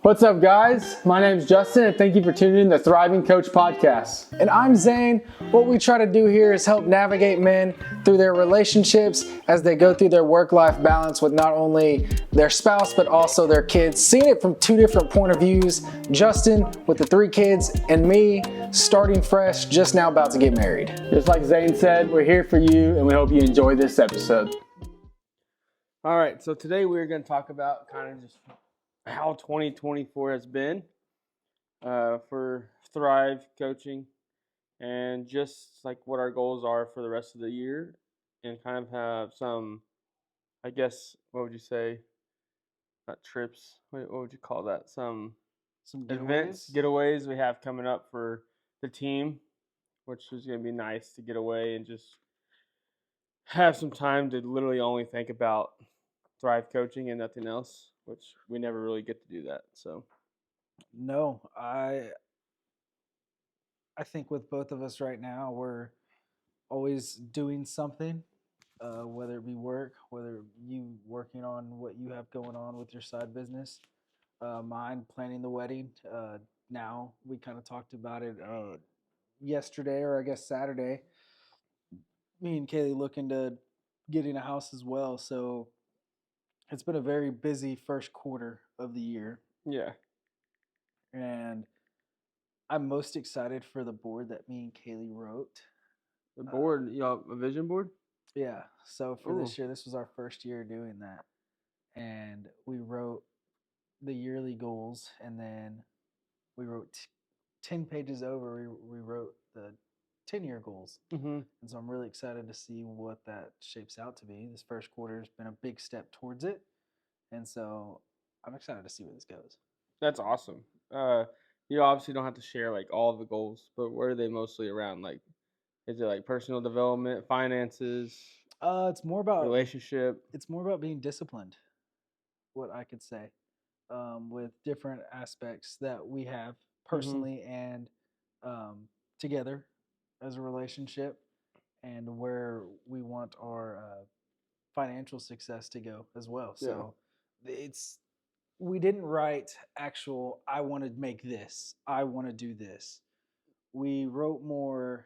What's up, guys? My name's Justin, and thank you for tuning in to the Thriving Coach Podcast. And I'm Zayne. What we try to do here is help navigate men through their relationships as they go through their work-life balance with not only their spouse, but also their kids. Seeing it from two different point of views. Justin with the 3 kids, and me starting fresh, just now about to get married. Just like Zayne said, we're here for you, and we hope you enjoy this episode. All right, so today we're going to talk about kind of just how 2024 has been for Thrive Coaching, and just like what our goals are for the rest of the year, and kind of have some, I guess, what would you say, not trips, what would you call that, some getaways we have coming up for the team, which is going to be nice to get away and just have some time to literally only think about Thrive Coaching and nothing else, which we never really get to do that. So No, I think with both of us right now, we're always doing something, whether it be work, whether you working on what you have going on with your side business, mine planning the wedding. Now we kind of talked about it yesterday, or I guess Saturday. Me and Kaylee looking to getting a house as well. So it's been a very busy first quarter of the year. yeah. And I'm most excited for the board that me and Kaylee wrote. The board, a vision board? Yeah. So for Ooh. this year, this was our first year doing that. And we wrote the yearly goals, and then we wrote 10 pages over, we wrote the 10-year goals. Mm-hmm. And so I'm really excited to see what that shapes out to be. This first quarter has been a big step towards it. And so I'm excited to see where this goes. That's awesome. You obviously don't have to share like all of the goals, but what are they mostly around? Like, is it like personal development, finances, It's more about relationship? It's more about being disciplined, what I could say, with different aspects that we have personally and together as a relationship, and where we want our financial success to go as well. So we didn't write actual, I want to make this, I want to do this. We wrote more,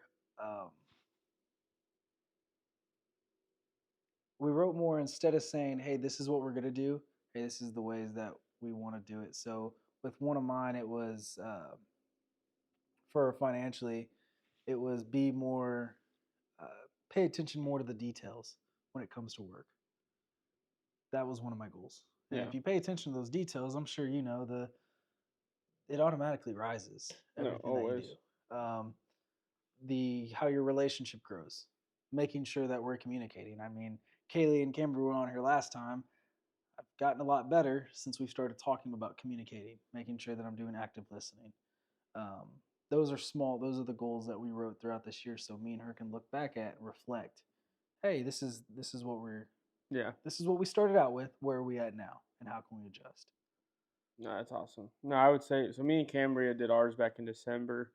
instead of saying, hey, this is what we're going to do, hey, this is the ways that we want to do it. So with one of mine, it was for financially, it was be more, pay attention more to the details when it comes to work. That was one of my goals. And if you pay attention to those details, I'm sure you know it automatically rises. Everything that you do. How your relationship grows, making sure that we're communicating. I mean, Kaylee and Kimber were on here last time. I've gotten a lot better since we started talking about communicating, making sure that I'm doing active listening. Those are small. Those are the goals that we wrote throughout this year, so me and her can look back at and reflect. Hey, this is what this is what we started out with. Where are we at now, and how can we adjust? No, that's awesome. No, I would say so. Me and Cambria did ours back in December,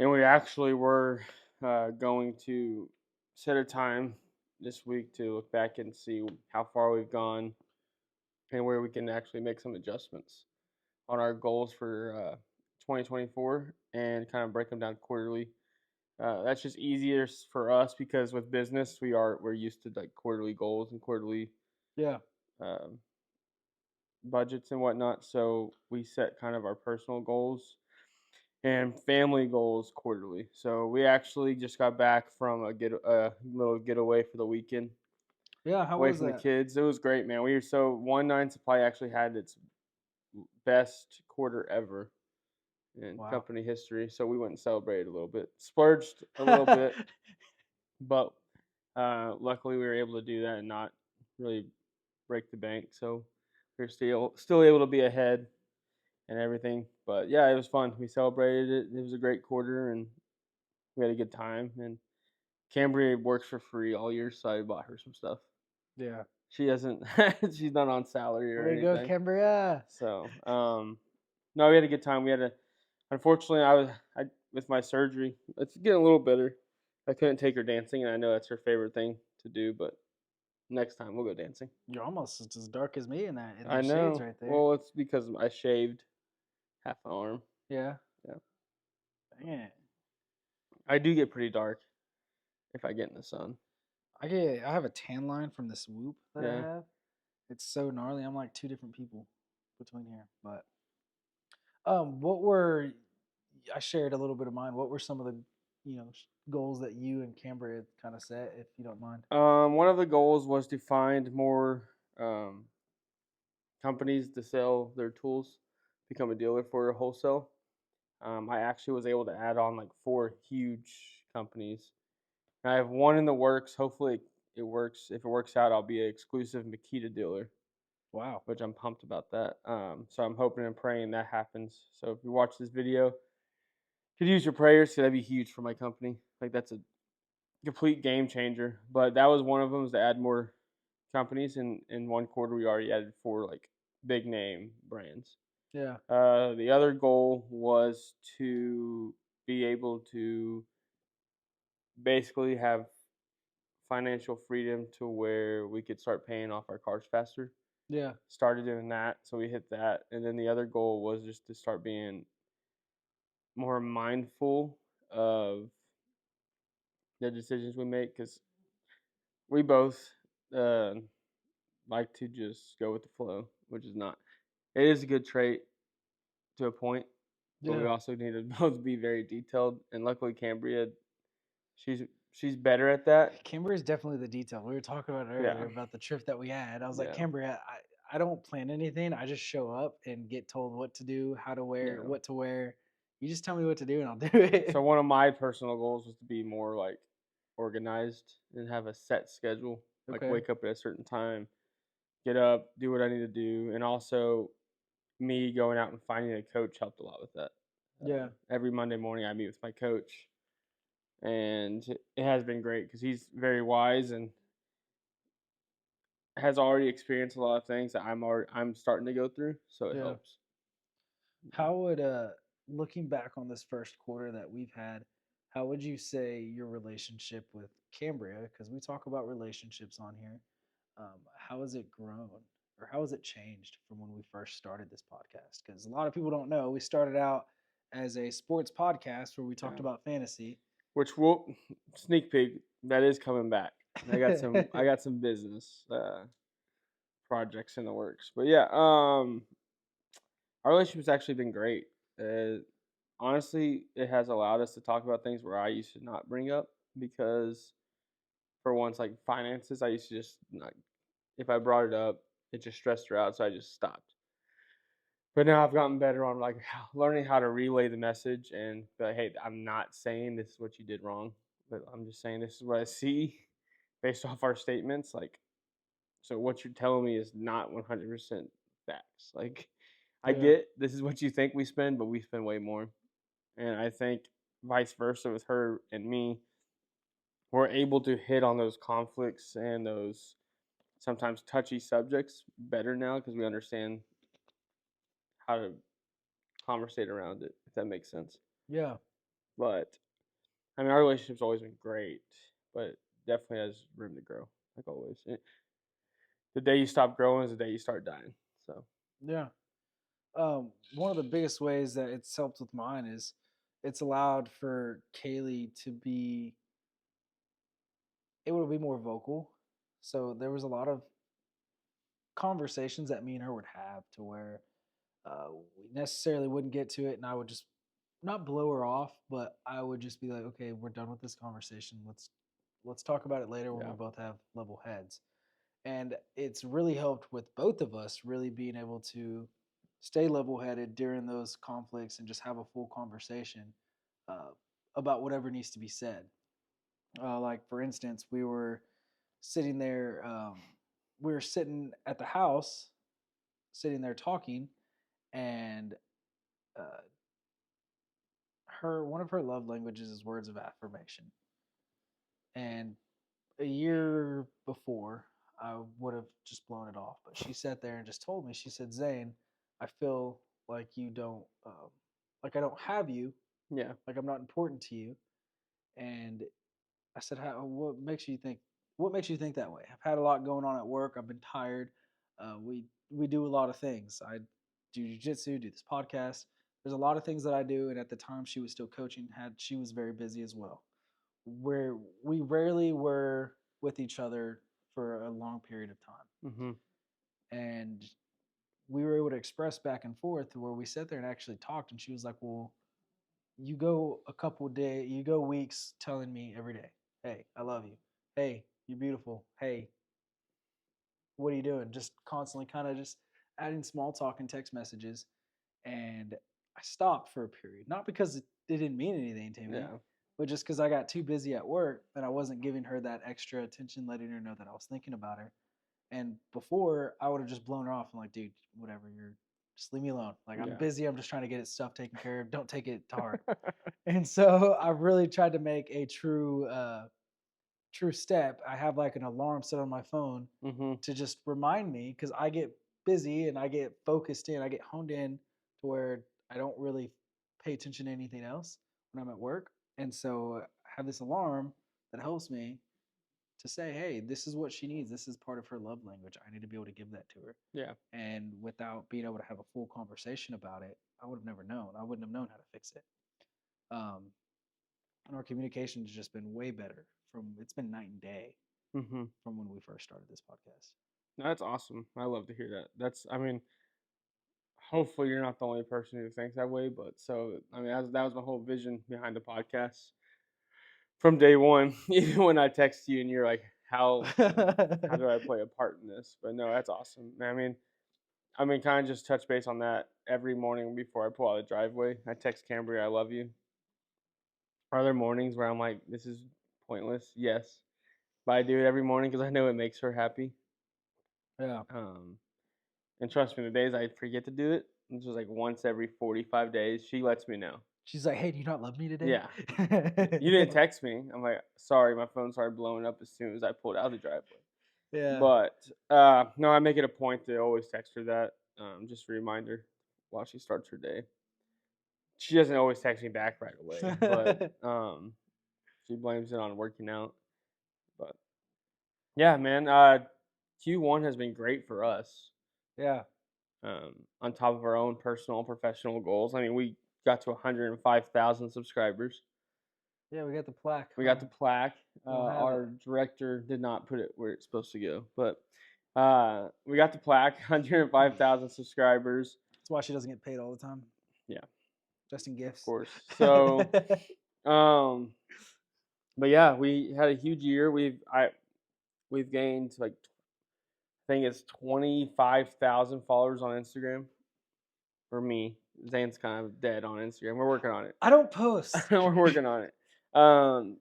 and we actually were going to set a time this week to look back and see how far we've gone and where we can actually make some adjustmts on our goals for 2024 and kind of break them down quarterly. That's just easier for us because with business we're used to like quarterly goals and quarterly budgets and whatnot. So we set kind of our personal goals and family goals quarterly. So we actually just got back from a little getaway for the weekend. Yeah, how away was from that? the kids. It was great, man. One Nine Supply actually had its best quarter ever in company history. So we went and celebrated a little bit, splurged a little bit, but luckily we were able to do that and not really break the bank. So we're still able to be ahead and everything. But yeah, it was fun. We celebrated it. It was a great quarter and we had a good time. And Cambria works for free all year, so I bought her some stuff. Yeah. She hasn't. She's not on salary or anything. There you go, Cambria. So, no, we had a good time. Unfortunately, with my surgery, it's getting a little better. I couldn't take her dancing, and I know that's her favorite thing to do, but Next time we'll go dancing. You're almost as dark as me in I those shades know. right there. Well, it's because I shaved half my arm. Yeah. Yeah. Dang it. I do get pretty dark if I get in the sun. I have a tan line from this whoop that I Yeah. have. It's so gnarly. I'm like two different people between here. But what were I shared a little bit of mine. What were some of the goals that you and Cambria kind of set, if you don't mind? One of the goals was to find more um, companies to sell their tools, become a dealer for wholesale. I actually was able to add on like 4 huge companies. I have one in the works. Hopefully it works. If it works out, I'll be an exclusive Makita dealer, Wow. which I'm pumped about that. So I'm hoping and praying that happens. So if you watch this video, could use your prayers. So that'd be huge for my company. Like that's a complete game changer. But that was one of them, is to add more companies. In 1 quarter, we already added 4 like big name brands. Yeah. The other goal was to be able to basically have financial freedom to where we could start paying off our cars faster. Yeah. Started doing that, so we hit that. And then the other goal was just to start being more mindful of the decisions we make, because we both uh, like to just go with the flow, which is not. It is a good trait to a point, but we Yeah. also need to both be very detailed. And luckily, Cambria, she's better at that. Cambria is definitely the detail. We were talking about it earlier Yeah, about the trip that we had. I was like, yeah, Cambria, I don't plan anything. I just show up and get told what to do, how to wear, yeah. what to wear. You just tell me what to do and I'll do So it. one of my personal goals was to be more like organized and have a set schedule. Like Okay. wake up at a certain time, get up, do what I need to do, and also me going out and finding a coach helped a lot with that. Yeah. Every Monday morning, I meet with my coach, and it has been great because he's very wise and has already experienced a lot of things that I'm starting to go through, so it Yeah. helps. How would looking back on this first quarter that we've had, how would you say your relationship with Cambria, because we talk about relationships on here, how has it grown or how has it changed from when we first started this podcast? Because a lot of people don't know we started out as a sports podcast where we talked Yeah. about fantasy. Which will sneak peek, that is coming back. I got some business projects in the works. But yeah, our relationship's actually been great. Honestly, it has allowed us to talk about things where I used to not bring up, because for once, like finances, I used to just not. If I brought it up, it just stressed her out, so I just stopped. But now I've gotten better on like learning how to relay the message and be like, hey, I'm not saying this is what you did wrong, but I'm just saying this is what I see based off our statements. Like, so what you're telling me is not 100% facts. Like, I Yeah. get this is what you think we spend, but we spend way more. And I think vice versa with her and me, we're able to hit on those conflicts and those sometimes touchy subjects better now because we understand how to conversate around it, if that makes sense. Yeah. But I mean, our relationship's always been great, but definitely has room to grow, like always. The day you stop growing is the day you start dying. So Yeah. One of the biggest ways that it's helped with mine is it's allowed for Kaylee to be able to be more vocal. So there was a lot of conversations that me and her would have to where we necessarily wouldn't get to it, and I would just not blow her off, but I would just be like, okay, we're done with this conversation. Let's talk about it later when we yeah, both have level heads. And it's really helped with both of us really being able to stay level headed during those conflicts and just have a full conversation uh, about whatever needs to be said. Like for instance, sitting there, we were sitting at the house, sitting there talking, and uh, her one of her love languages is words of affirmation. And a year before, I would have just blown it off, but she sat there and just told me. She said, "Zane, I feel like you don't, like I don't have you, yeah. like I'm not important to you." And I said, "How? What makes you think? what makes you think that way? I've had a lot going on at work. I've been tired. We do a lot of things. I do jujitsu, do this podcast. There's a lot of things that I do, and at the time she was still coaching, she was very busy as well. Where we rarely were with each other for a long period of time, Mm-hmm. and we were able to express back and forth where we sat there and actually talked. And she was like, "Well, you go weeks telling me every day, hey, I love you. Hey, you're beautiful. Hey, what are you doing?" Just constantly kind of just adding small talk and text messages. And I stopped for a period, not because it didn't mean anything to me, Yeah. but just because I got too busy at work and I wasn't giving her that extra attention, letting her know that I was thinking about her. And before, I would have just blown her off and like, dude, whatever, you're just leave me alone. Like, I'm Yeah. busy. I'm just trying to get it stuff taken care of. Don't take it to heart. And so I really tried to make a true step. I have like an alarm set on my phone Mm-hmm. to just remind me, because I get busy and I get focused in, I get honed in to where I don't really pay attention to anything else when I'm at work. And so I have this alarm that helps me to say, hey, this is what she needs. This is part of her love language. I need to be able to give that to her. Yeah. And without being able to have a full conversation about it, I would have never known. I wouldn't have known how to fix it. Um, and our communication has just been way better. It's been night and day Mm-hmm. from when we first started this podcast. That's awesome. I love to hear that. I mean, hopefully you're not the only person who thinks that way, but so, I mean, that was my whole vision behind the podcast from day one. Even when I text you and you're like, how do I play a part in this? But no, that's awesome. Kind of just touch base on that every morning before I pull out of the driveway. I text Cambria, I love you. Are there mornings where I'm like, this is pointless? Yes. But I do it every morning because I know it makes her happy. Yeah. And trust me, the days I forget to do it, which is like once every 45 days, she lets me know. She's like, hey, do you not love me today? Yeah. You didn't text me. I'm like, sorry, my phone started blowing up as soon as I pulled out of the driveway. Yeah. But no, I make it a point to always text her that, just a reminder while she starts her day. She doesn't always text me back right away, but she blames it on working out. But yeah, man, Q1 has been great for us. Yeah. On top of our own personal and professional goals. I mean, we got to 105,000 subscribers. Yeah, we got the plaque. We got the plaque. don't have Our director did not put it where it's supposed to go, but we got the plaque. 105,000 subscribers. That's why she doesn't get paid all the time. Yeah, Just in gifts. of course. So, but yeah, we had a huge year. We've gained like I think it's 25,000 followers on Instagram. For me, Zayne's kind of dead on Instagram. We're working on it. I don't post. We're working on it.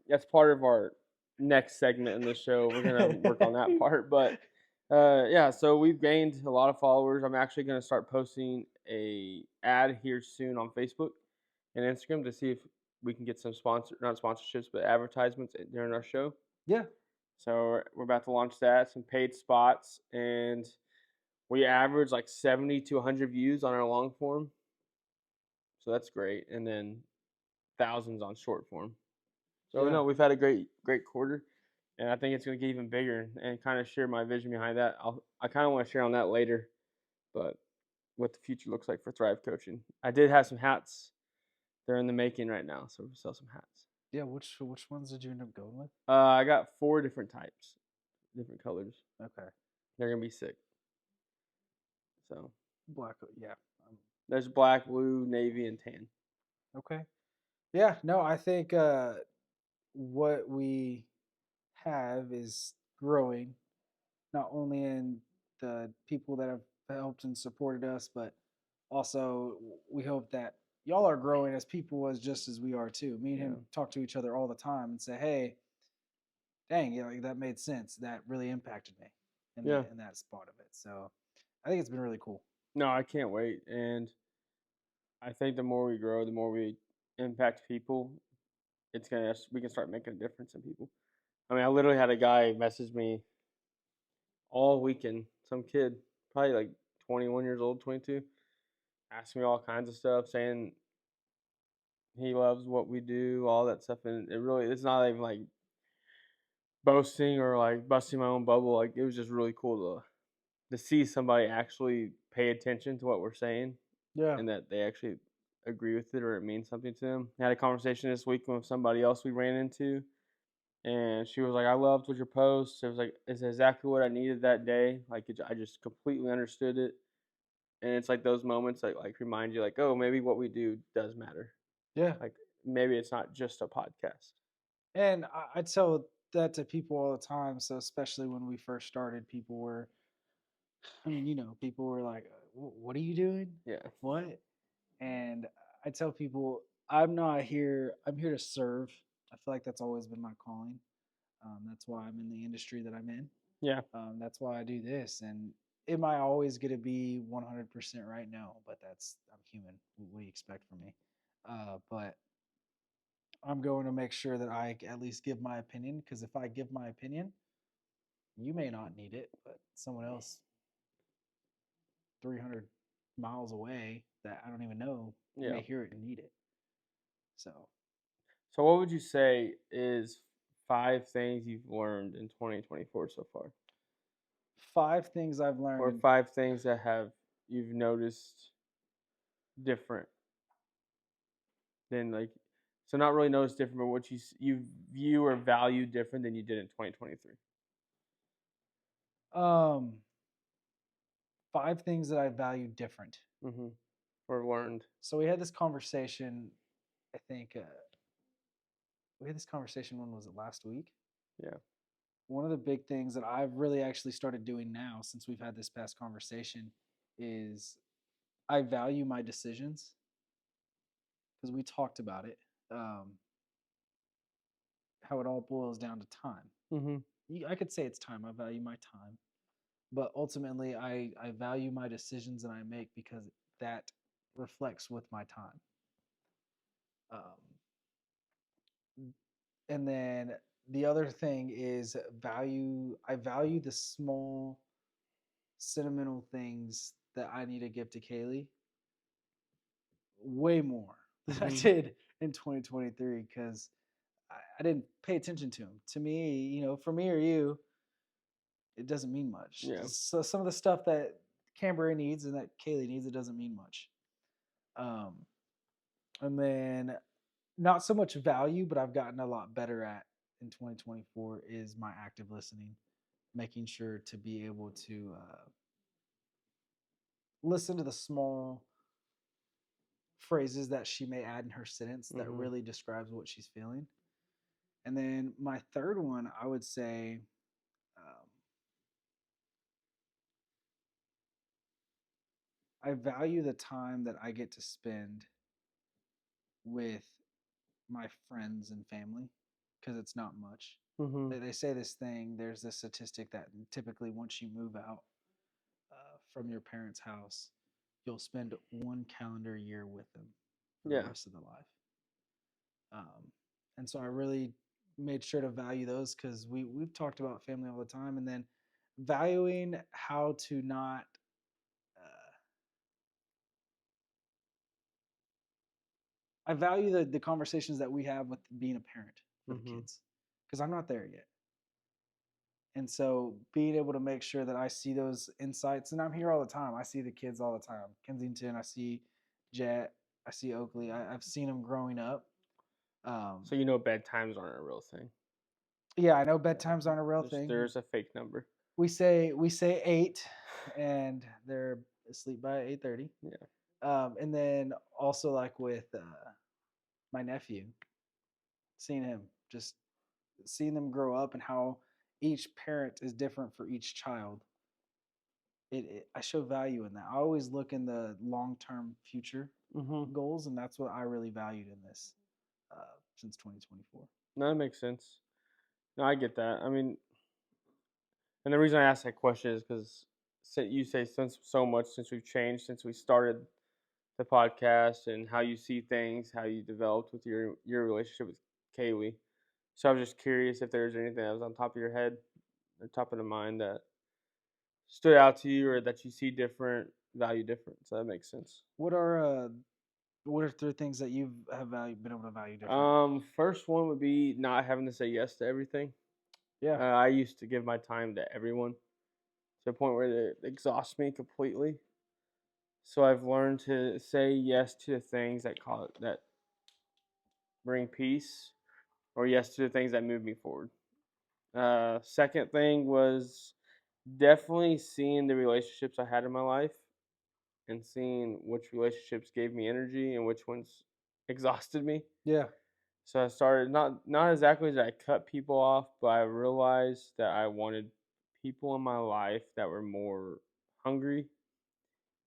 That's part of our next segment in the show. We're gonna work on that part. But yeah, so we've gained a lot of followers. I'm actually gonna start posting a ad here soon on Facebook and Instagram to see if we can get some not sponsorships, but advertisements during our show. Yeah. So we're about to launch that, some paid spots, and we average like 70 to 100 views on our long form. So that's great. And then thousands on short form. So no, we've had a great quarter, and I think it's going to get even bigger. And kind of share my vision behind that. I kind of want to share on that later, but what the future looks like for Thrive Coaching. I did have some hats. They're in the making right now, so we'll sell some hats. Yeah, which ones did you end up going with? I got 4 different types, different colors. Okay. They're gonna be sick. So Black, yeah. there's black, blue, navy, and tan. Okay. Yeah, no, I think what we have is growing, not only in the people that have helped and supported us, but also we hope that y'all are growing as people as just as we are too. Me and him talk to each other all the time and say, hey, dang, that made sense. That really impacted me in that spot of it. So I think it's been really cool. No, I can't wait. And I think the more we grow, the more we impact people, we can start making a difference in people. I mean, I literally had a guy message me all weekend, some kid, probably like 21 years old, 22, asking me all kinds of stuff, saying he loves what we do, all that stuff. And it's not even like boasting or like busting my own bubble. Like it was just really cool to see somebody actually pay attention to what we're saying Yeah. and that they actually agree with it or it means something to them. I had a conversation this week with somebody else we ran into, and she was like, "I loved what your post. It was like it's exactly what I needed that day. Like I just completely understood it." And it's like those moments that like remind you, like, oh, maybe what we do does matter. Yeah. Like maybe it's not just a podcast. And I tell that to people all the time. So especially when we first started, people were, I mean, people were like, "What are you doing? Yeah. What?" And I tell people, I'm not here. I'm here to serve. I feel like that's always been my calling. That's why I'm in the industry that I'm in. Yeah. That's why I do this. And am I always going to be 100% right? No, but I'm human. What do you expect from me? But I'm going to make sure that I at least give my opinion, because if I give my opinion, you may not need it, but someone else 300 miles away that I don't even know Yeah. may hear it and need it. So, So what would you say is 5 things you've learned in 2024 so far? 5 things I've learned. Or 5 things that have you've noticed different than like so not really noticed different, but what you view or value different than you did in 2023. Um, 5 things that I value different. Mm-hmm. Or learned. So we had this conversation. I think we had this conversation. When was it? Last week. Yeah. One of the big things that I've really actually started doing now, since we've had this past conversation, is I value my decisions, because we talked about it. Um, how it all boils down to time. Mm-hmm. I could say it's time. I value my time, but ultimately, I value my decisions that I make, because that reflects with my time. And then the other thing is value. I value the small, sentimental things that I need to give to Kaylee way more than I Mm-hmm. did in 2023, because I didn't pay attention to them. To me, for me or you, it doesn't mean much. Yeah. So some of the stuff that Canberra needs and that Kaylee needs, it doesn't mean much. Um, and then not so much value, but I've gotten a lot better at in 2024 is my active listening, making sure to be able to listen to the small phrases that she may add in her sentence that Mm-hmm. really describes what she's feeling. And then my third one, I would say, I value the time that I get to spend with my friends and family, because it's not much. Mm-hmm. They say this thing, there's this statistic that typically once you move out from your parents' house, you'll spend 1 calendar year with them for the Yeah. rest of the life. And so I really made sure to value those, because we've talked about family all the time, and then valuing how to not I value the conversations that we have with being a parent for the Mm-hmm. kids, because I'm not there yet. And so being able to make sure that I see those insights, and I'm here all the time. I see the kids all the time. Kensington, I see Jet, I see Oakley. I've seen them growing up. So bedtimes aren't a real thing. Yeah, I know bedtimes aren't a real There's, thing. there's a fake number. We say 8, and they're asleep by 8:30. Yeah. And then also like with my nephew, seeing him, just seeing them grow up, and how each parent is different for each child. I show value in that. I always look in the long term future Mm-hmm. goals, and that's what I really valued in this since 2024. No, that makes sense. No, I get that. I mean, and the reason I asked that question is because you say since so much since we've changed since we started the podcast and how you see things, how you developed with your relationship with Kaylee. So I was just curious if there's anything that was on top of your head or top of the mind that stood out to you or that you see different, value different. So that makes sense. What are 3 things that been able to value different? First one would be not having to say yes to everything. Yeah. I used to give my time to everyone to the point where it exhausts me completely. So I've learned to say yes to the things that bring peace, or yes to the things that move me forward. Second thing was definitely seeing the relationships I had in my life and seeing which relationships gave me energy and which ones exhausted me. Yeah. So I started not exactly that I cut people off, but I realized that I wanted people in my life that were more hungry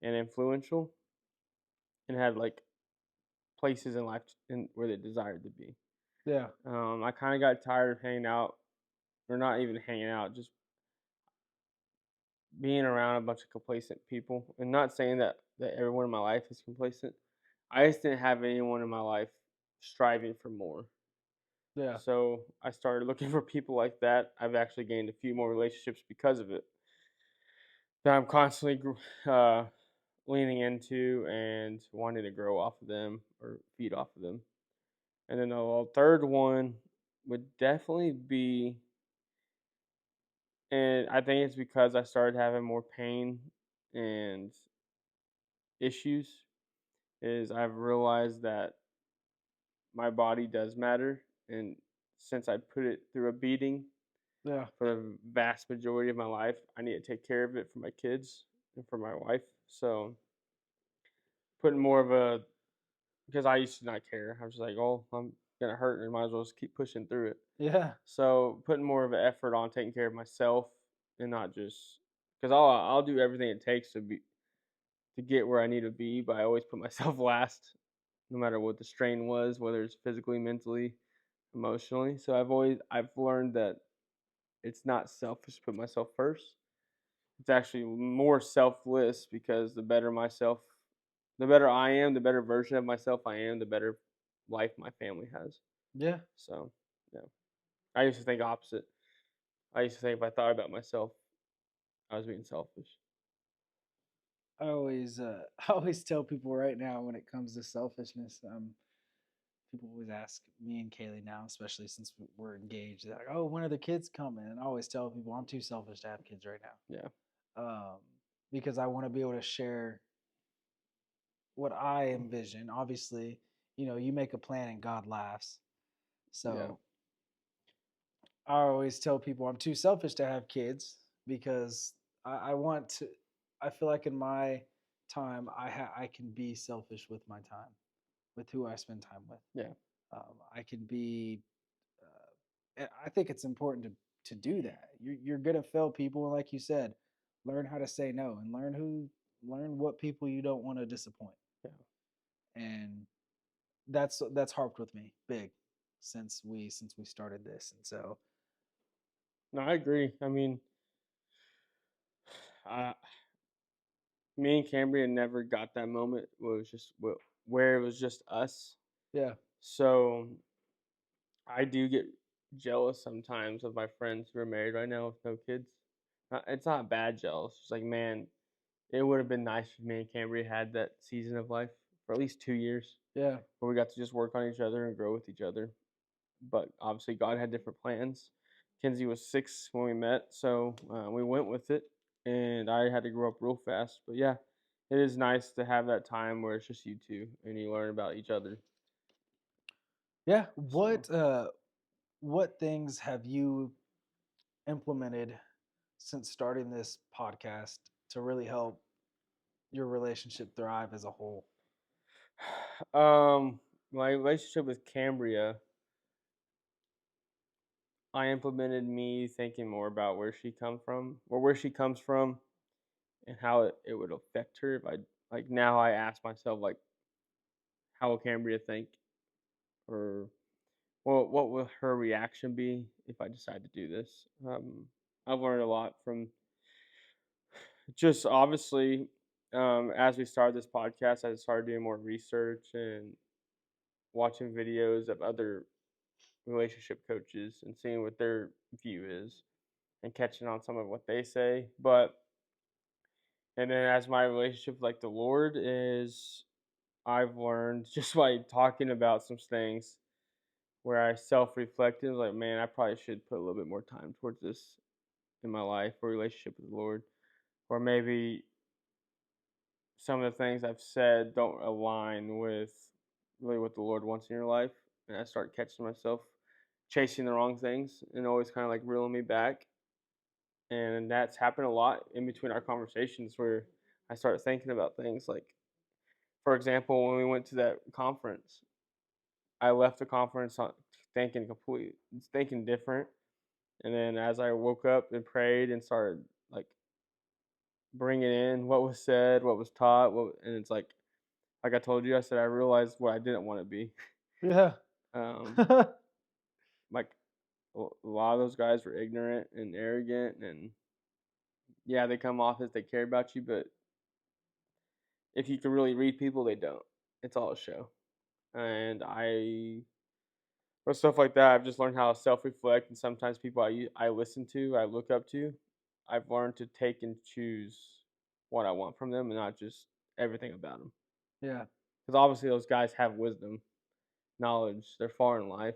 and influential and had like places in life where they desired to be. Yeah. I kind of got tired of hanging out, or not even hanging out, just being around a bunch of complacent people. And not saying that everyone in my life is complacent. I just didn't have anyone in my life striving for more. Yeah. So I started looking for people like that. I've actually gained a few more relationships because of it that I'm constantly leaning into and wanting to grow off of them or feed off of them. And then the third one would definitely be, and I think it's because I started having more pain and issues, is I've realized that my body does matter. And since I put it through a beating Yeah. for the vast majority of my life, I need to take care of it for my kids and for my wife. So putting more of a, because I used to not care. I was just like, oh, I'm gonna hurt and might as well just keep pushing through it. Yeah. So putting more of an effort on taking care of myself and not just, because I'll do everything it takes to get where I need to be, but I always put myself last, no matter what the strain was, whether it's physically, mentally, emotionally. So I've learned that it's not selfish to put myself first. It's actually more selfless, because the better I am, the better version of myself I am, the better life my family has. Yeah. So yeah, I used to think opposite. I used to think if I thought about myself, I was being selfish. I always tell people right now when it comes to selfishness, people always ask me and Kaylee now, especially since we're engaged, they're like, "Oh, when are the kids coming?" And I always tell people I'm too selfish to have kids right Yeah, now, because I want to be able to share what I envision. Obviously, you make a plan and God laughs. yeah. So I always tell people I'm too selfish to have kids because I want to. I feel like in my time, I can be selfish with my time, with who I spend time with. Yeah. I can be. I think it's important to do that. You're gonna fail people, and like you said, learn how to say no and learn what people you don't want to disappoint. Yeah. And that's harped with me big since we started this, and so No, I agree. I mean, uh, me and Cambria never got that moment where it was just where it was just us. yeah, So I do get jealous sometimes of my friends who are married right now with no kids. It's not bad jealous. It's like, man, it would have been nice if me and Cambria had that season of life for at least 2 years yeah, where we got to just work on each other and grow with each other. But obviously, God had different plans. Kenzie was 6 when we met, so we went with it, and I had to grow up real fast. But yeah, it is nice to have that time where it's just you two and you learn about each other. yeah. So, What things have you implemented since starting this podcast to really help your relationship thrive as a whole? um, my relationship with Cambria, I implemented me thinking more about where she come from, or where she comes from, and how it would affect her if I, like, now I ask myself, like, how will Cambria think, or well, what will her reaction be if I decide to do this? I've learned a lot from just obviously, as we started this podcast, I started doing more research and watching videos of other relationship coaches and seeing what their view is and catching on some of what they say. But and then as my relationship with, like, the Lord is, I've learned just by talking about some things where I self-reflected, like, man, I probably should put a little bit more time towards this in my life or relationship with the Lord, or maybe some of the things I've said don't align with really what the Lord wants in your life, and I start catching myself chasing the wrong things and always kind of like reeling me back. And that's happened a lot in between our conversations where I start thinking about things like, for example, when we went to that conference, I left the conference thinking different. And then as I woke up and prayed and started like bringing in what was said, what was taught, and it's like I told you, I said I realized what I didn't want to be. Yeah. Um, like a lot of those guys were ignorant and arrogant, and yeah, they come off as they care about you, but if you can really read people, they don't. It's all a show. And with stuff like that, I've just learned how to self-reflect, and sometimes people I listen to, I look up to, I've learned to take and choose what I want from them, and not just everything about them. Yeah. Because obviously those guys have wisdom, knowledge, they're far in life.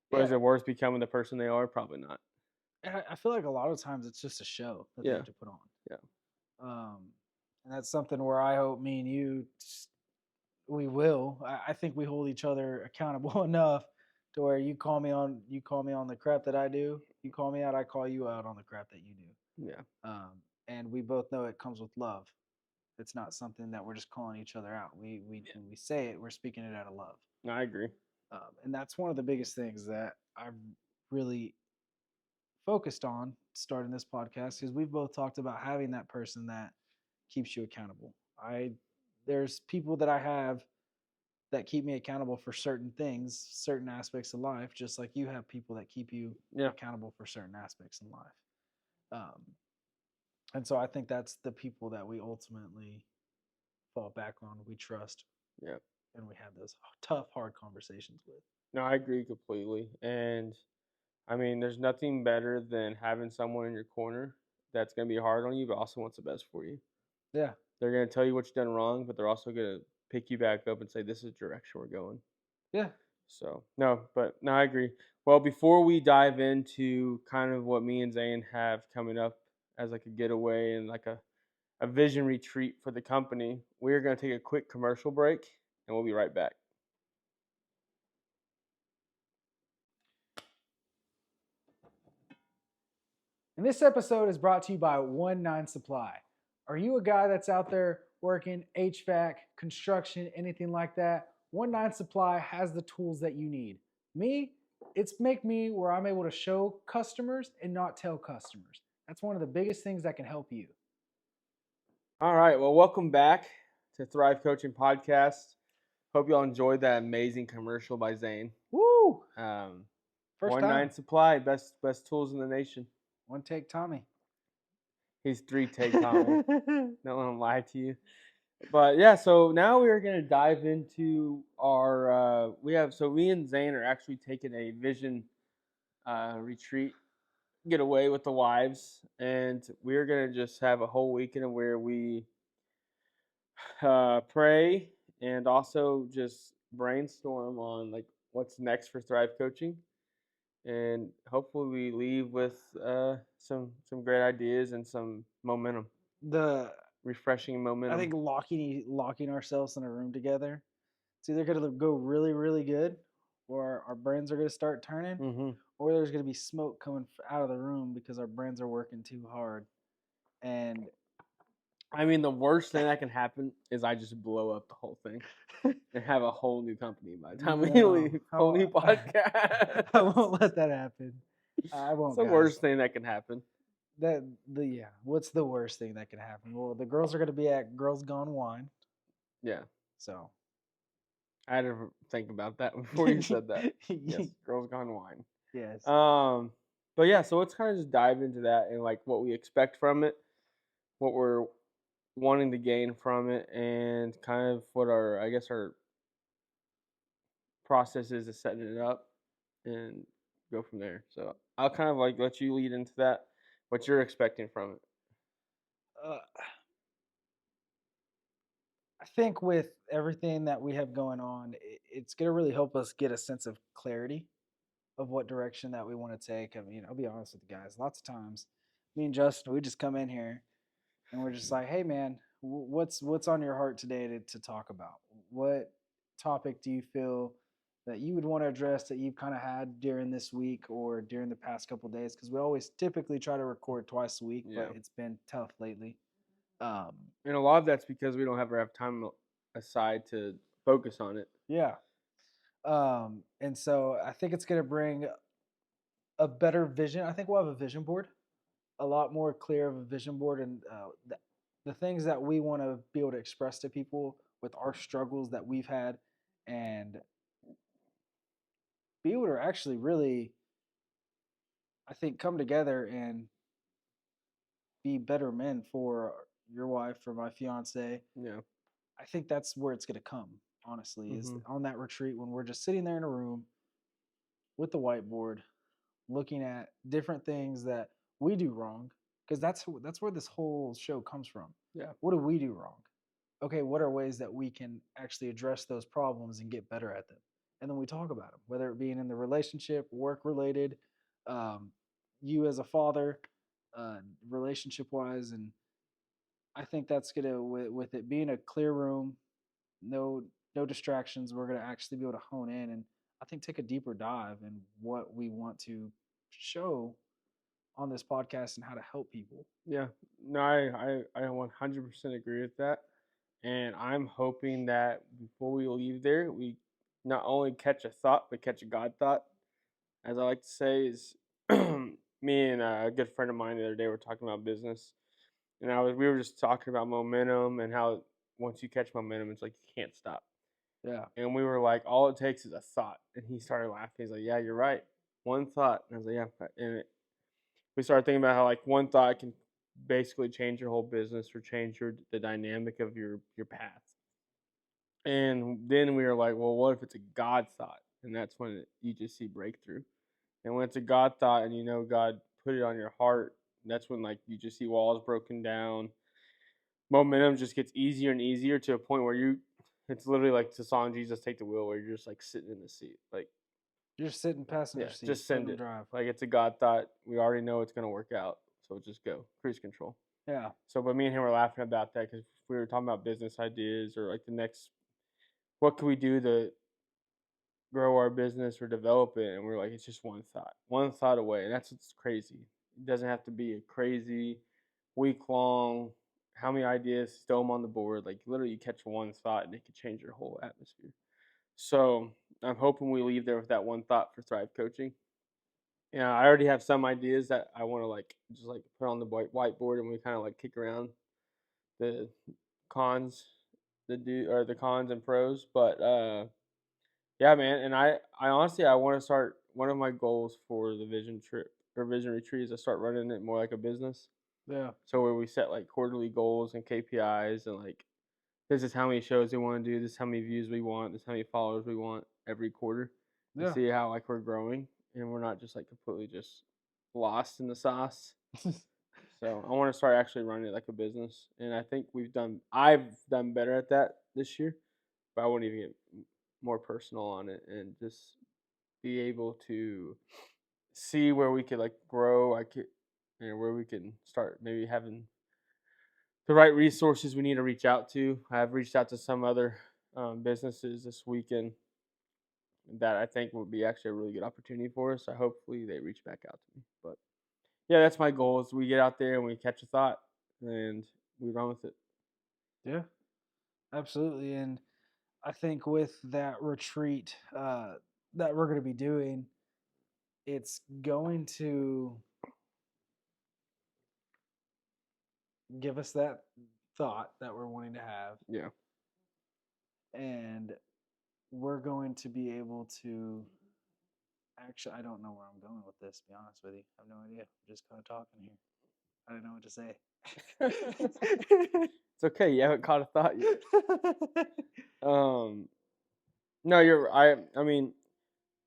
But is Yeah. it worth becoming the person they are? Probably not. And I feel like a lot of times it's just a show that they Yeah. have to put on. Yeah. And that's something where I hope me and you, we will. I think we hold each other accountable enough to where you call me on the crap that I do. You call me out, I call you out on the crap that you do. Yeah. And we both know it comes with love. It's not something that we're just calling each other out. When we say it, we're speaking it out of love. I agree. And that's one of the biggest things that I've really focused on starting this podcast, because we've both talked about having that person that keeps you accountable. There's people that I have that keep me accountable for certain things, certain aspects of life, just like you have people that keep you accountable for certain aspects in life. And so I think that's the people that we ultimately fall back on, we trust, Yeah. and we have those tough, hard conversations with. No, I agree completely. And I mean, there's nothing better than having someone in your corner that's going to be hard on you, but also wants the best for you. Yeah. They're going to tell you what you've done wrong, but they're also going to pick you back up and say, this is the direction we're going. Yeah. So, no, I agree. Well, before we dive into kind of what me and Zane have coming up as like a getaway and like a vision retreat for the company, we're going to take a quick commercial break and we'll be right back. And this episode is brought to you by 19 Supply. Are you a guy that's out there working HVAC, construction, anything like that? 19 Supply has the tools that you need. It's make me where I'm able to show customers and not tell customers. That's one of the biggest things that can help you. All right. Well, welcome back to Thrive Coaching Podcast. Hope y'all enjoyed that amazing commercial by Zane. Woo! First 19 Supply, best tools in the nation. One take Tommy. He's 3 take Tommy. Don't let him lie to you. But yeah, so now we're gonna dive into our me and Zane are actually taking a vision retreat getaway with the wives, and we're gonna just have a whole weekend where we pray and also just brainstorm on like what's next for Thrive Coaching, and hopefully we leave with some great ideas and some momentum. Refreshing momentum. I think locking ourselves in a room together, it's either going to go really, really good, or our brains are going to start turning, or there's going to be smoke coming out of the room because our brains are working too hard. And I mean, the worst thing that can happen is I just blow up the whole thing and have a whole new company by the time we leave. Whole new podcast. I won't let that happen. I won't. It's the worst thing that can happen. What's the worst thing that can happen? Well, the girls are going to be at Girls Gone Wine. Yeah. So I had to think about that before you said that. Yes, Girls Gone Wine. Yes. But yeah, so let's kind of just dive into that and like what we expect from it, what we're wanting to gain from it, and kind of what our process is of setting it up and go from there. So I'll kind of like let you lead into that, what you're expecting from it. I think with everything that we have going on, it's going to really help us get a sense of clarity of what direction that we want to take. I mean, I'll be honest with you guys. Lots of times, me and Justin, we just come in here and we're just like, "Hey, man, what's on your heart today to talk about? What topic do you feel that you would want to address that you've kind of had during this week or during the past couple of days?" Because we always typically try to record twice a week, Yeah. but it's been tough lately. Um, And a lot of that's because we don't ever have time aside to focus on it. yeah. And so I think it's going to bring a better vision. I think we'll have a vision board, a lot more clear of a vision board, and the things that we want to be able to express to people with our struggles that we've had, and be able to actually really, I think, come together and be better men for your wife, for my fiance. Yeah. I think that's where it's going to come. Honestly, is Mm-hmm. on that retreat when we're just sitting there in a room with the whiteboard, looking at different things that we do wrong, because that's where this whole show comes from. Yeah. What do we do wrong? Okay, what are ways that we can actually address those problems and get better at them? And then we talk about them, whether it being in the relationship, work related, um, you as a father, relationship wise. And I think that's gonna, with it being a clear room, no no distractions, we're gonna actually be able to hone in and I think take a deeper dive in what we want to show on this podcast and how to help people. Yeah. No, I 100% agree with that. And I'm hoping that before we leave there, we not only catch a thought, but catch a God thought. As I like to say, is me and a good friend of mine the other day were talking about business, and we were just talking about momentum and how once you catch momentum, it's like you can't stop. Yeah. And we were like, all it takes is a thought. And he started laughing. He's like, yeah, you're right. One thought. And I was like, yeah. We started thinking about how like one thought can basically change your whole business or change the dynamic of your path. And then we were like, well, what if it's a God thought? And that's when you just see breakthrough. And when it's a God thought and you know God put it on your heart, that's when like you just see walls broken down. Momentum just gets easier and easier to a point where it's literally like the song Jesus Take the Wheel where you're just like sitting in the seat. Like, You're just sitting passenger yeah, seat, just letting send them it. drive. Like it's a God thought. We already know it's gonna work out. So just go. Cruise control. Yeah. So but me and him were laughing about that because we were talking about business ideas or like the next what can we do to grow our business or develop it, and we're like, it's just one thought away, and that's what's crazy. It doesn't have to be a crazy week long. How many ideas? Throw them on the board. Like literally, you catch one thought, and it could change your whole atmosphere. So I'm hoping we leave there with that one thought for Thrive Coaching. Yeah, I already have some ideas that I want to like just like put on the whiteboard, and we kind of like kick around the cons, the cons and pros, but yeah, man, and I honestly I want to start one of my goals for the vision trip or vision retreat is to start running it more like a business. Yeah. So where we set like quarterly goals and KPIs and like this is how many shows we want to do, this is how many views we want, this is how many followers we want every quarter, and Yeah. see how like we're growing and we're not just like completely just lost in the sauce. So I want to start actually running it like a business, and I think I've done better at that this year, but I want to even get more personal on it and just be able to see where we could like grow. Where we can start maybe having the right resources we need to reach out to. I've reached out to some other businesses this weekend that I think would be actually a really good opportunity for us. So hopefully they reach back out to me. But yeah, that's my goal is we get out there and we catch a thought and we run with it. Yeah. Absolutely. And I think with that retreat that we're going to be doing, it's going to give us that thought that we're wanting to have. Yeah. And we're going to be able to actually, I don't know where I'm going with this, to be honest with you. I have no idea. I'm just kind of talking here. I don't know what to say. It's okay. You haven't caught a thought yet. No, I mean,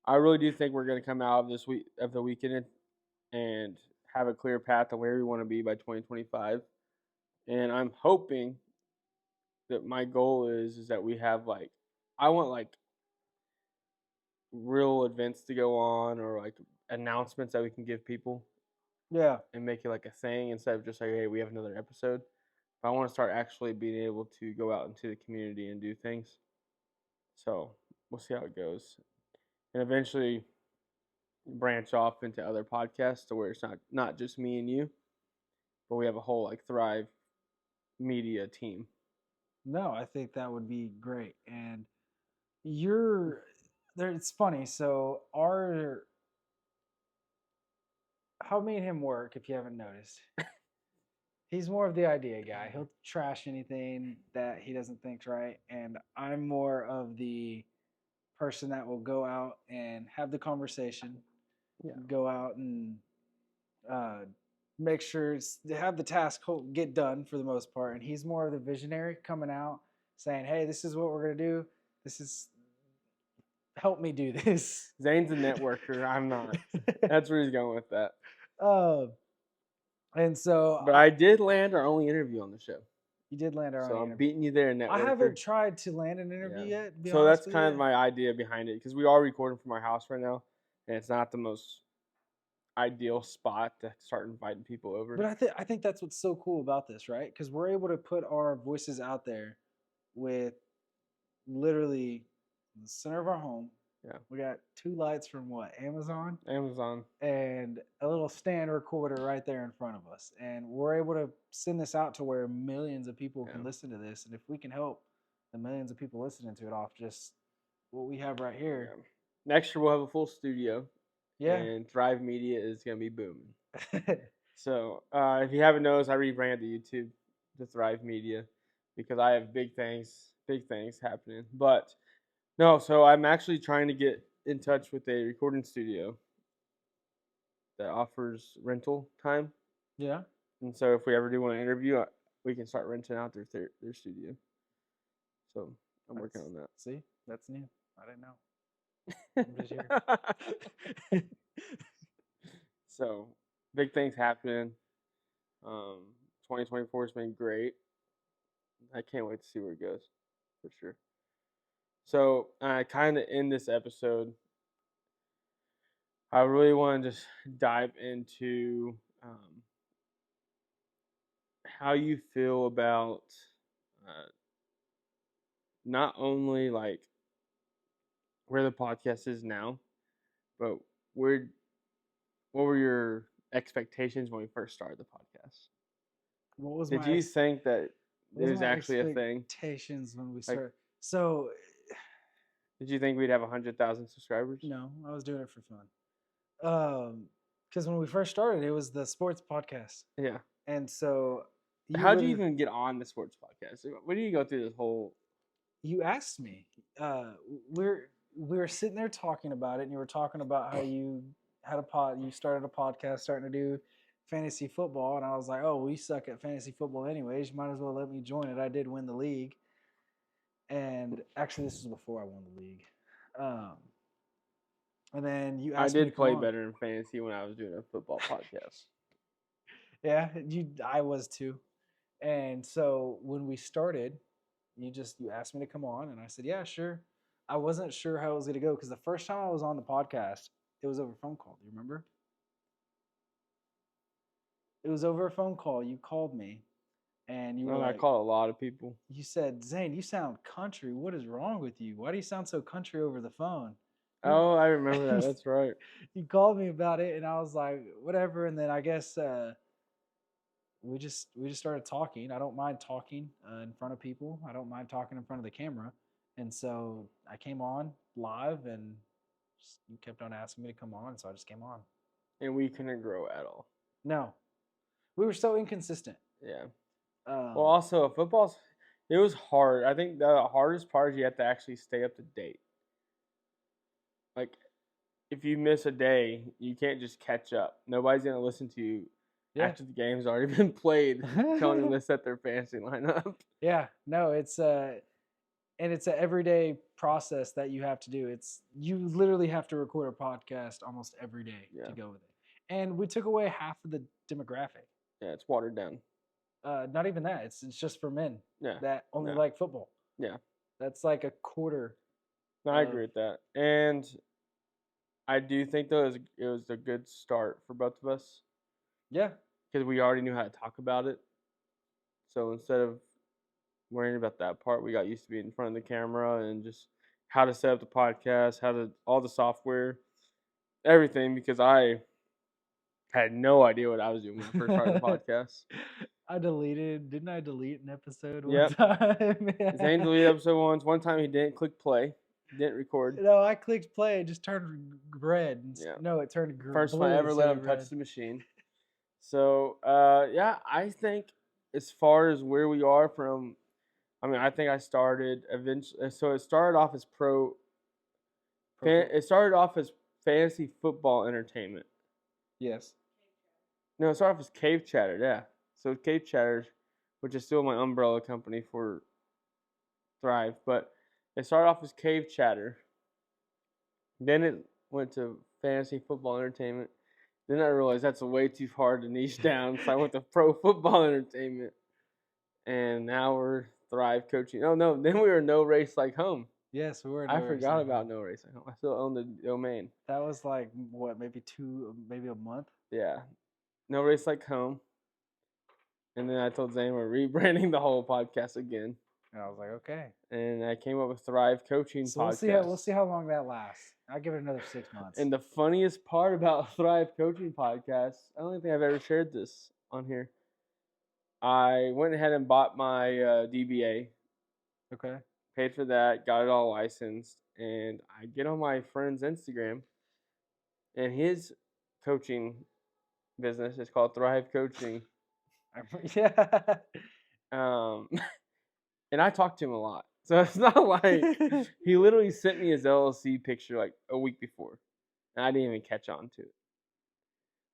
I really do think we're going to come out of this week of the weekend and have a clear path to where we want to be by 2025. And I'm hoping that my goal is that we have like, I want like real events to go on or like announcements that we can give people Yeah. and make it like a thing instead of just like, hey, we have another episode. But I want to start actually being able to go out into the community and do things. So we'll see how it goes, and eventually branch off into other podcasts to where it's not just me and you, but we have a whole like Thrive media team. No, I think that would be great. And you're there. It's funny. So our how me and him work, if you haven't noticed, he's more of the idea guy. He'll trash anything that he doesn't think's right, and I'm more of the person that will go out and have the conversation, Yeah. go out and uh, make sure to have the task get done for the most part. And he's more of the visionary coming out saying, "Hey, this is what we're gonna do. This is help me do this." Zayne's a networker. I'm not. That's where he's going with that. uh, and so But I did land our only interview on the show. you did land our So own I'm interview. beating you there, networker. I haven't tried to land an interview Yeah. yet. To be So honest that's with kind of you. my idea behind it because we are recording from our house right now, and it's not the most ideal spot to start inviting people over. But I think that's what's so cool about this, right? Because we're able to put our voices out there with literally the center of our home. Yeah. We got 2 lights from what, Amazon, Amazon. and a little stand recorder right there in front of us, and we're able to send this out to where millions of people can listen to this. And if we can help the millions of people listening to it off just what we have right here, Next year we'll have a full studio. yeah. And Thrive Media is gonna be booming. So if you haven't noticed, I rebranded the YouTube to Thrive Media because I have big things happening. But no, so I'm actually trying to get in touch with a recording studio that offers rental time. Yeah. And so if we ever do want to interview, we can start renting out their studio. So I'm working on that. See, that's new. I didn't know. I'm just here. So big things happening. 2024 has been great. I can't wait to see where it goes, for sure. So I kind of end this episode. I really want to just dive into how you feel about not only like where the podcast is now, but what were your expectations when we first started the podcast? What was Did my you think that what it was was my actually a thing? expectations when we Like, started? So did you think we'd have 100,000 subscribers? no, I was doing it for fun. Because when we first started, it was the sports podcast, Yeah. and so How'd you even get on the sports podcast? Where do you go through this whole? you asked me. We were sitting there talking about it, and you were talking about how you had you started a podcast, starting to do fantasy football, and I was like, "Oh, we suck at fantasy football, anyways. You might as well let me join it." I did win the league, and actually, this was before I won the league. And then you I asked me to did come play on. better in fantasy when I was doing a football podcast. Yeah, I was too. And so when we started, you asked me to come on, and I said, "Yeah, sure." I wasn't sure how it was going to go because the first time I was on the podcast, it was over a phone call. Do you remember? It was over a phone call. You called me, and you were I like, call a lot of people. you said, "Zayne, you sound country. What is wrong with you? Why do you sound so country over the phone?" Oh, I remember that. That's right. You called me about it, and I was like, whatever. And then I guess we just started talking. I don't mind talking in front of people. I don't mind talking in front of the camera. And so I came on live, and you kept on asking me to come on, so I just came on. And we couldn't grow at all. No, we were so inconsistent. Yeah. Well, also it was hard. I think the hardest part is you have to actually stay up to date. Like, if you miss a day, you can't just catch up. Nobody's gonna listen to you after the game's already been played, telling them to set their fantasy lineup. Yeah, no, it's and it's an everyday process that you have to do. You literally have to record a podcast almost every day to go with it. And we took away half of the demographic. Yeah, it's watered down. Not even that. It's just for men Yeah. that only Yeah. like football. Yeah. That's like a quarter. No, I agree with that. And I do think though it was a good start for both of us Yeah. because we already knew how to talk about it. So instead of worrying about that part, we got used to being in front of the camera and just how to set up the podcast, how to all the software, everything. Because I had no idea what I was doing when I first started the podcast. Didn't I delete an episode one Yep. time? Zane deleted episode once. One time he didn't click play, didn't record. No, I clicked play, it just turned red. Yeah. No, it turned First time blue I ever let instead him of touch red. the machine. So yeah, I think as far as where we are from, I mean, I think I started eventually. So it started off as it started off as fantasy football entertainment. Yes. No, it started off as Cave Chatter. Yeah, so Cave Chatter, which is still my umbrella company for Thrive, but it started off as Cave Chatter. Then it went to fantasy football entertainment. Then I realized that's way too hard to niche down, so I went to pro football entertainment. And now we're Thrive Coaching. Oh no, then we were No Race Like Home. Yes, we were. I forgot about No Race Like Home. I still own the domain. That was like what, maybe a month. Yeah, No Race Like Home. And then I told Zane we're rebranding the whole podcast again. And I was like, okay. And I came up with Thrive Coaching So Podcast. we'll see how long that lasts. I'll give it another 6 months. And the funniest part about Thrive Coaching Podcast, I don't think I've ever shared this on here. I went ahead and bought my DBA. Okay. Paid for that, got it all licensed, and I get on my friend's Instagram, and his coaching business is called Thrive Coaching. Yeah. And I talk to him a lot, so it's not like he literally sent me his LLC picture like a week before, and I didn't even catch on to it.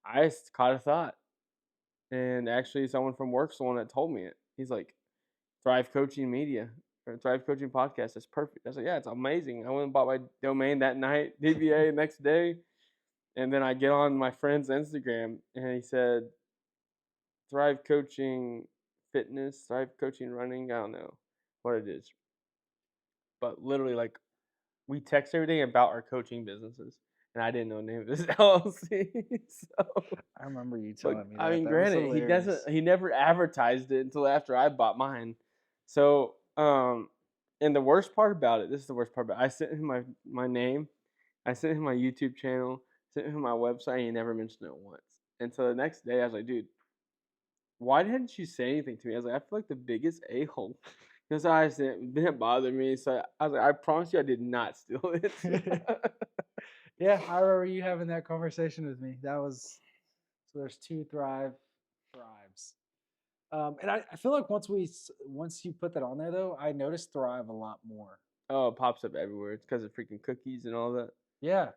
I just caught a thought, and actually, someone from work's the one that told me it. He's like, Thrive Coaching Media or Thrive Coaching Podcast. That's perfect. I was like, yeah, it's amazing. I went and bought my domain that night, DBA next day. And then I get on my friend's Instagram and he said, Thrive Coaching Fitness, Thrive Coaching Running. I don't know what it is. But literally, like, we text every day about our coaching businesses. And I didn't know the name of this LLC. So I remember you telling me that. I mean, That was granted, he never advertised it until after I bought mine. So, and the worst part about it, this is the worst part about it, I sent him my name, I sent him my YouTube channel, sent him my website, and he never mentioned it once. And so the next day, I was like, dude, why didn't you say anything to me? I was like, I feel like the biggest a-hole. Because it didn't bother me. So I was like, I promise you I did not steal it. Yeah, I remember you having that conversation with me. That was, so there's two thrives. And I feel like once you put that on there though, I noticed Thrive a lot more. Oh, it pops up everywhere. It's because of freaking cookies and all that. Yeah.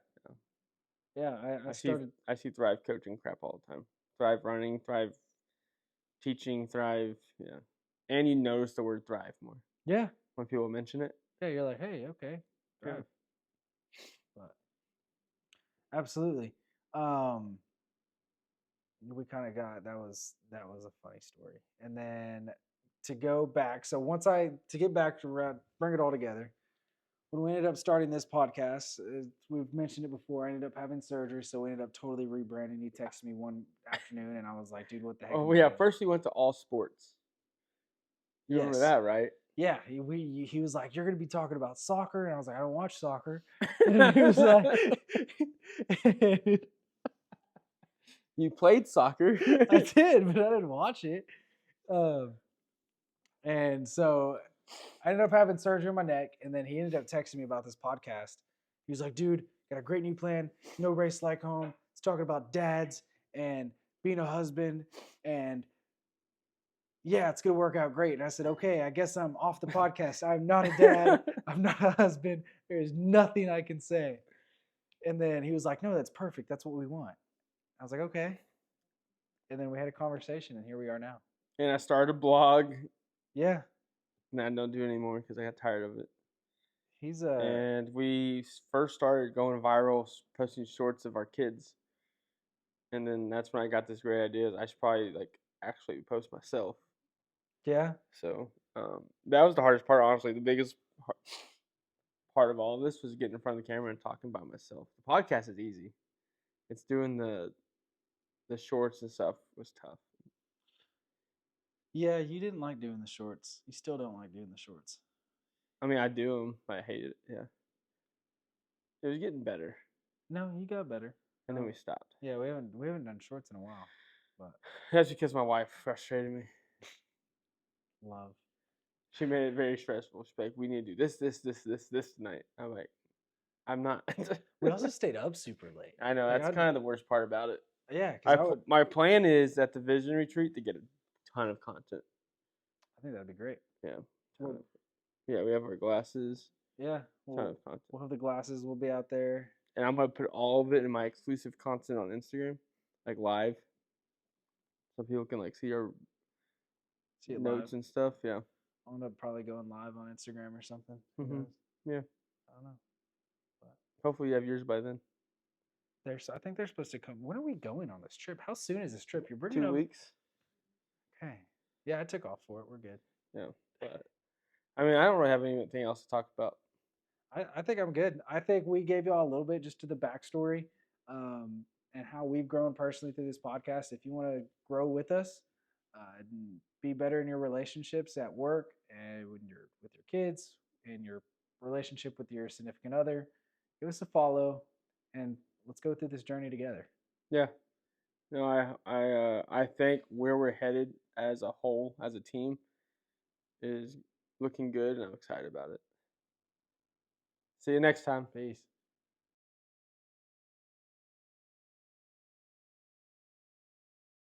Yeah, I started. I see Thrive Coaching crap all the time. Thrive Running, Thrive Teaching, Thrive, yeah. And you notice the word Thrive more. Yeah. When people mention it. Yeah, you're like, hey, okay, Thrive. Yeah. But absolutely. We kind of got that was a funny story. And then to go back, so to get back to bring it all together. When we ended up starting this podcast, we've mentioned it before. I ended up having surgery, so we ended up totally rebranding. He texted me one afternoon, and I was like, "Dude, what the heck?" Oh yeah, first we went to All Sports. You remember that, right? Yeah, he was like, "You're going to be talking about soccer," and I was like, "I don't watch soccer." And he was like, "You played soccer." I did, but I didn't watch it. And so I ended up having surgery on my neck, and then he ended up texting me about this podcast. He was like, "Dude, got a great new plan. No Race Like Home. It's talking about dads and being a husband, and yeah, it's gonna work out great." And I said, "Okay, I guess I'm off the podcast. I'm not a dad. I'm not a husband. There's nothing I can say." And then he was like, "No, that's perfect. That's what we want." I was like, "Okay." And then we had a conversation, and here we are now. And I started a blog. Yeah. And I don't do it anymore because I got tired of it. And And we first started going viral, posting shorts of our kids. And then that's when I got this great idea. I should probably actually post myself. Yeah. So that was the hardest part, honestly. The biggest part of all of this was getting in front of the camera and talking about myself. The podcast is easy. It's doing the shorts and stuff was tough. Yeah, you didn't like doing the shorts. You still don't like doing the shorts. I mean, I do them, but I hate it. Yeah, it was getting better, No, you got better. and then we stopped. Yeah, we haven't done shorts in a while, but That's because my wife frustrated me. love. She made it very stressful. She's like, "We need to do this tonight." I'm like, "I'm not." We also stayed up super late. I know Like, that's kind of the worst part about it. Yeah, because My plan is at the vision retreat to get a ton of content. I think that'd be great. Yeah, Well, yeah. We have our glasses, yeah, ton of content, we'll have the glasses. We'll be out there. and I'm gonna put all of it in my exclusive content on Instagram, like live, so people can like see our See it notes live. and stuff. Yeah. I'll end up probably going live on Instagram or something. Who Mm-hmm. knows? Yeah. I don't know. But Hopefully you have yours by then. I think they're supposed to come. When are we going on this trip? How soon is this trip? You're bringing 2 up. weeks. Okay. Yeah, I took off for it. We're good. Yeah. But I mean, I don't really have anything else to talk about. I think I'm good. I think we gave y'all a little bit just to the backstory and how we've grown personally through this podcast. If you want to grow with us and be better in your relationships at work and when you're with your kids and your relationship with your significant other, give us a follow and let's go through this journey together. Yeah. No, I think where we're headed as a whole, as a team, is looking good, and I'm excited about it. See you next time. Peace.